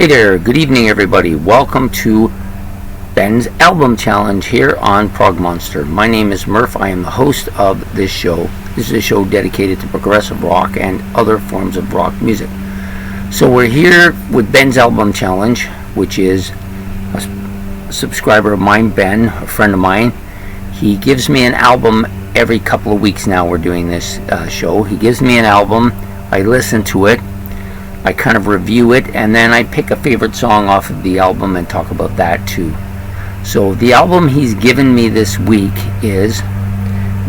Hey there, good evening everybody. Welcome to Ben's Album Challenge here on Prog Monster. My name is Murph. I am the host of this show. This is a show dedicated to progressive rock and other forms of rock music. So we're here with Ben's Album Challenge, which is a subscriber of mine, Ben, a friend of mine. He gives me an album every couple of weeks now. We're doing this show. He gives me an album. I listen to it. I kind of review it, and then I pick a favorite song off of the album and talk about that too. So the album he's given me this week is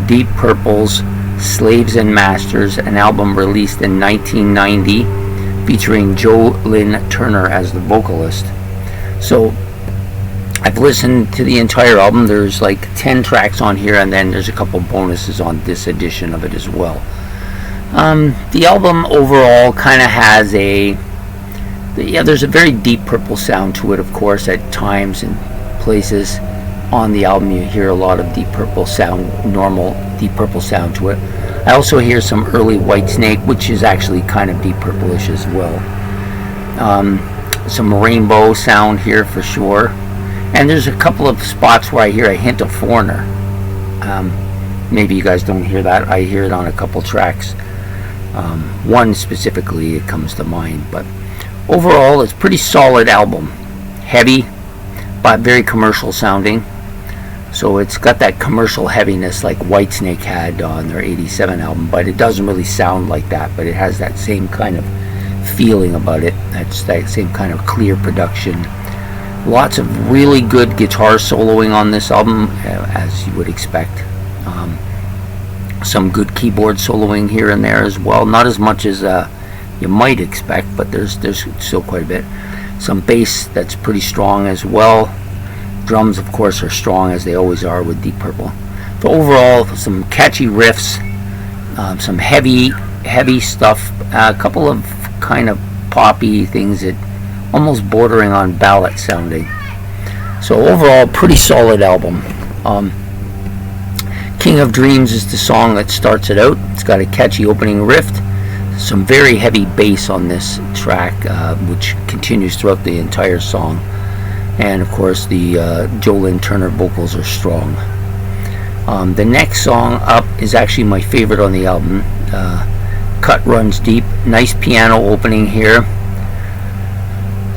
Deep Purple's Slaves and Masters, an album released in 1990 featuring Joe Lynn Turner as the vocalist. So I've listened to the entire album. There's like 10 tracks on here, and then there's a couple bonuses on this edition of it as well. The album overall kind of has there's a very Deep Purple sound to it, of course. At times and places on the album you hear a lot of Deep Purple sound, normal Deep Purple sound to it. I also hear some early Whitesnake, which is actually kind of Deep Purple-ish as well. Some Rainbow sound here for sure. And there's a couple of spots where I hear a hint of Foreigner. Maybe you guys don't hear that. I hear it on a couple tracks. One specifically it comes to mind, but overall it's a pretty solid album. Heavy, but very commercial sounding. So it's got that commercial heaviness like Whitesnake had on their 87 album, but it doesn't really sound like that, but it has that same kind of feeling about it. That's that same kind of clear production. Lots of really good guitar soloing on this album, as you would expect. Some good keyboard soloing here and there as well. Not as much as you might expect, but there's still quite a bit. Some bass that's pretty strong as well. Drums, of course, are strong as they always are with Deep Purple. So overall, some catchy riffs, some heavy stuff, a couple of kind of poppy things that almost bordering on ballad sounding. So overall, pretty solid album. King of Dreams is the song that starts it out. It's got a catchy opening riff, some very heavy bass on this track, which continues throughout the entire song. And of course the Joe Lynn Turner vocals are strong. The next song up is actually my favorite on the album. Cut Runs Deep. Nice piano opening here.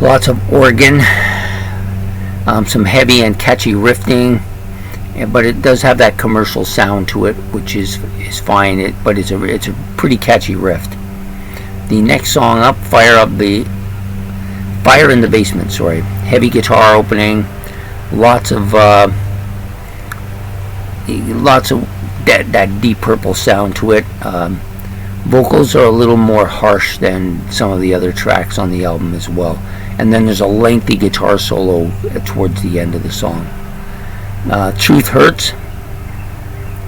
Lots of organ. Some heavy and catchy riffing. But it does have that commercial sound to it, which is fine. But it's a pretty catchy riff. The next song up, Fire in the Basement. Sorry, heavy guitar opening. Lots of that Deep Purple sound to it. Vocals are a little more harsh than some of the other tracks on the album as well. And then there's a lengthy guitar solo towards the end of the song. Truth Hurts,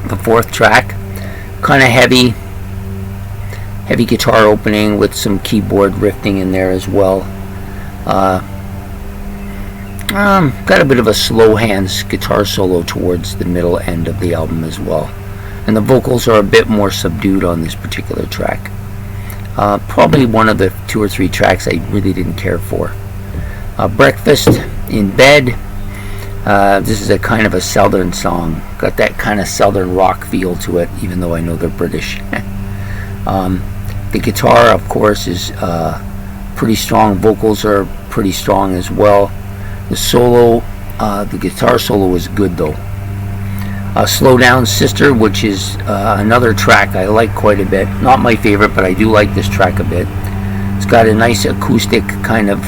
the fourth track, kind of heavy guitar opening with some keyboard riffing in there as well. Got a bit of a slow hands guitar solo towards the middle end of the album as well, and the vocals are a bit more subdued on this particular track. Probably one of the 2 or 3 tracks I really didn't care for. Breakfast in Bed. This is a kind of a southern song. Got that kind of southern rock feel to it, even though I know they're British. The guitar, of course, is pretty strong. Vocals are pretty strong as well. The solo, the guitar solo is good though. Slow Down Sister, which is another track I like quite a bit. Not my favorite, but I do like this track a bit. It's got a nice acoustic kind of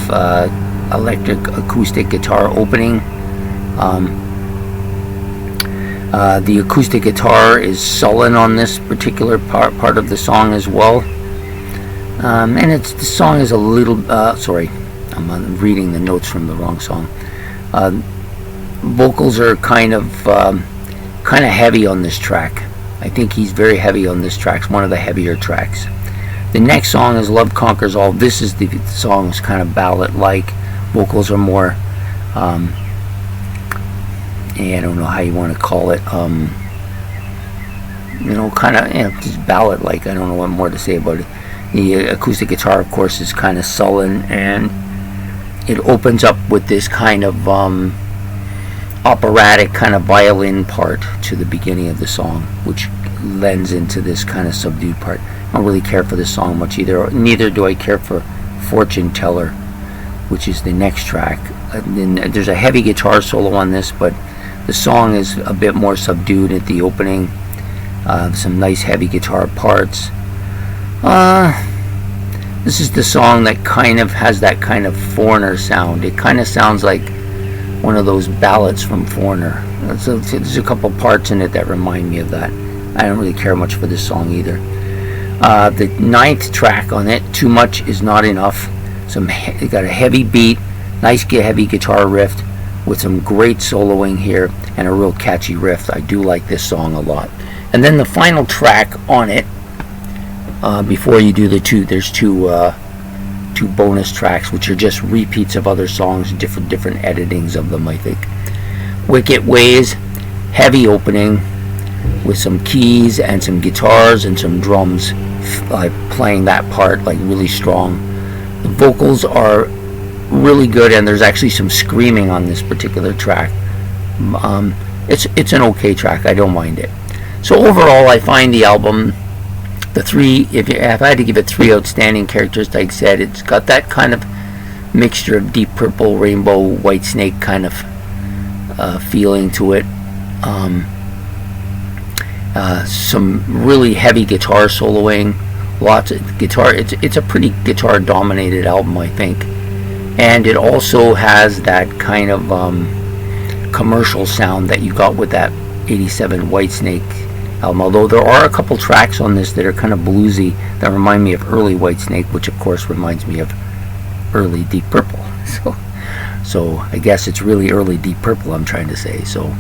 electric acoustic guitar opening. The acoustic guitar is sullen on this particular part of the song as well. And the song is a little sorry, I'm reading the notes from the wrong song. Vocals are kind of heavy on this track. I think he's very heavy on this track. It's one of the heavier tracks. The next song is Love Conquers All. This is the song's kind of ballad-like. Vocals are more I don't know how you want to call it, kind of, just ballad-like. I don't know what more to say about it. The acoustic guitar, of course, is kind of sullen, and it opens up with this kind of operatic kind of violin part to the beginning of the song, which lends into this kind of subdued part. I don't really care for this song much either. Neither do I care for Fortune Teller, which is the next track. And there's a heavy guitar solo on this, but the song is a bit more subdued at the opening. Some nice heavy guitar parts. This is the song that kind of has that kind of Foreigner sound. It kind of sounds like one of those ballads from Foreigner. So there's a couple parts in it that remind me of that. I don't really care much for this song either. The 9th track on it, Too Much Is Not Enough. It got a heavy beat, nice heavy guitar riff with some great soloing here and a real catchy riff. I do like this song a lot. And then the final track on it, before you do there's two bonus tracks, which are just repeats of other songs, different editings of them, I think. Wicked Ways, heavy opening with some keys and some guitars and some drums playing that part like really strong. The vocals are really good, and there's actually some screaming on this particular track. It's an okay track. I don't mind it. So overall, I find the album, if I had to give it 3 outstanding characteristics, like I said, it's got that kind of mixture of Deep Purple, Rainbow, Whitesnake kind of feeling to it. Some really heavy guitar soloing, lots of guitar. It's a pretty guitar dominated album, I think, and it also has that kind of commercial sound that you got with that 87 Whitesnake album. Although there are a couple tracks on this that are kind of bluesy that remind me of early Whitesnake, which of course reminds me of early Deep Purple. So I guess it's really early Deep Purple I'm trying to say. So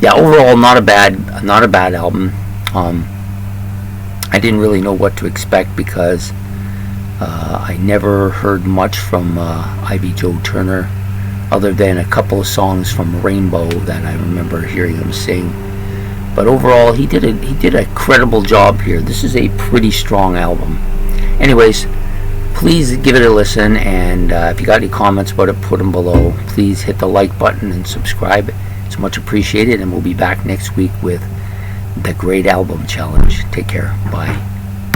yeah, overall not a bad album. I didn't really know what to expect because I never heard much from Ivy Joe Turner, other than a couple of songs from Rainbow that I remember hearing him sing. But overall, he did a credible job here. This is a pretty strong album. Anyways, please give it a listen, and if you got any comments about it, put them below. Please hit the like button and subscribe. It's much appreciated, and we'll be back next week with the Great Album Challenge. Take care. Bye.